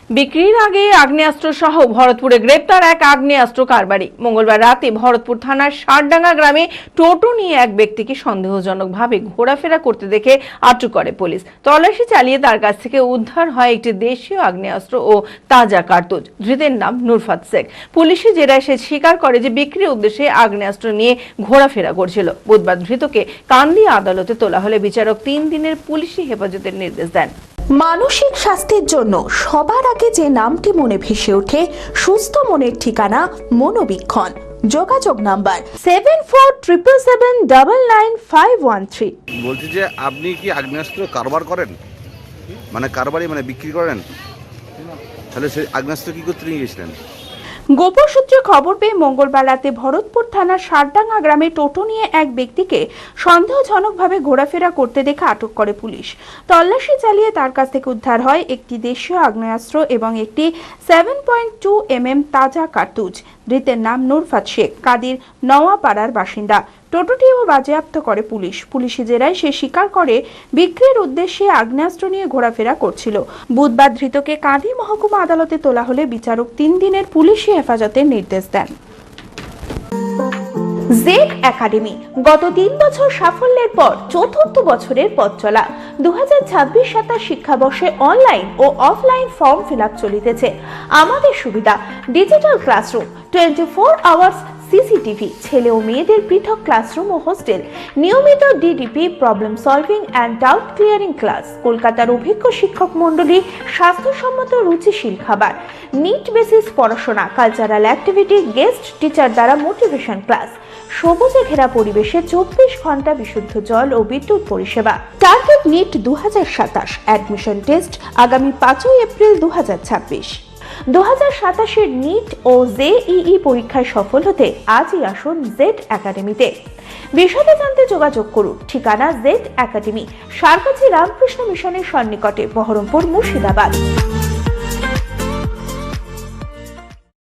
বিক্রির আগে আগ্নেয়াস্ত্র সহ ভরতপুরে গ্রেপ্তার এক আগ্নেয়াস্ত্র কারবারি। মঙ্গলবার রাতে ভরতপুর থানার ষাটডাঙ্গা গ্রামে টোটো নিয়ে এক ব্যক্তিকে সন্দেহজনকভাবে ঘোরাফেরা করতে দেখে আটক করে পুলিশ। তল্লাশি চালিয়ে তার কাছ থেকে উদ্ধার হয় একটি দেশীয় আগ্নেয়াস্ত্র ও তাজা কার্তুজ। ধৃতের নাম নুরফাত শেখ। পুলিশি জেরায় সে স্বীকার করে যে বিক্রির উদ্দেশ্যে আগ্নেয়াস্ত্র নিয়ে ঘোরাফেরা করছিল। বুধবার ধৃতকে কান্দি আদালতে তোলা হলে বিচারক 3 দিনের পুলিশি হেফাজতের নির্দেশ দেন। মানসিক স্বাস্থ্যের জন্য সবার আগে যে নামটি মনে ভেসে ওঠে, সুস্থ মনের ঠিকানা মনোবীক্ষণ। যোগাযোগ নাম্বার 7477799513। বলছি যে আপনি কি আগ্নেয়াস্ত্র কারবার করেন? কারবারি বিক্রি করেন? তাহলে সেই আগ্নেয়াস্ত্র কি করতে নিয়ে গেছিলেন? গোপন সূত্রে খবর পেয়ে মঙ্গলবার রাতে ভরতপুর থানার ষাটডাঙ্গা গ্রামে টোটো নিয়ে এক ব্যক্তিকে সন্দেহজনকভাবে ঘোরাফেরা করতে দেখে আটক করে পুলিশ। তল্লাশি চালিয়ে তার কাছ থেকে উদ্ধার হয় একটি দেশীয় আগ্নেয়াস্ত্র এবং একটি 7.2 mm তাজা কার্তুজ। ধৃতের নাম নুরফাত শেখ, কাদির নওয়াপাড়ার বাসিন্দা। টোটোটিও বাজেয়াপ্ত করে পুলিশ। পুলিশি জেরায় সে স্বীকার করে বিক্রির উদ্দেশ্যে আগ্নেয়াস্ত্র নিয়ে ঘোরাফেরা করছিল। বুধবার ধৃতকে কাঁদি মহকুমা আদালতে তোলা হলে বিচারক 3 দিনের পুলিশি হেফাজতের নির্দেশ দেন। জেড একাডেমি গত 3 বছর সাফল্যের পর চতুর্থ বছরের পথ চলা। 2026-27 শিক্ষাবর্ষে অনলাইন ও অফলাইন ফর্ম ফিল-আপ চলিতেছে। আমাদের সুবিধা ডিজিটাল ক্লাসরুম, 24 আওয়ার্স সিসিটিভি, ছেলে ও মেয়েদের পৃথক ক্লাসরুম ও হোস্টেল, নিয়মিত DDP, problem solving and doubt clearing class, কলকাতার অভিজ্ঞ শিক্ষক মণ্ডলী, স্বাস্থ্যসম্মত রুচিশীল খাবার, নিট বেসিস পড়াশোনা, কালচারাল অ্যাক্টিভিটি, গেস্ট টিচার দ্বারা মোটিভেশন ক্লাস, সবুজে ঘেরা পরিবেশে 24 ঘন্টা বিশুদ্ধ জল ও বিদ্যুৎ পরিষেবা। টার্গেট নিট 2027, অ্যাডমিশন টেস্ট আগামী 5 এপ্রিল 2026। 2027-এর নিট ও জেইই পরীক্ষায় সফল হতে আজই আসুন জেড একাডেমিতে। বিশদে জানতে যোগাযোগ করুন। ঠিকানা জেড একাডেমি, সারকাছি রামকৃষ্ণ মিশনের সন্নিকটে, বহরমপুর, মুর্শিদাবাদ।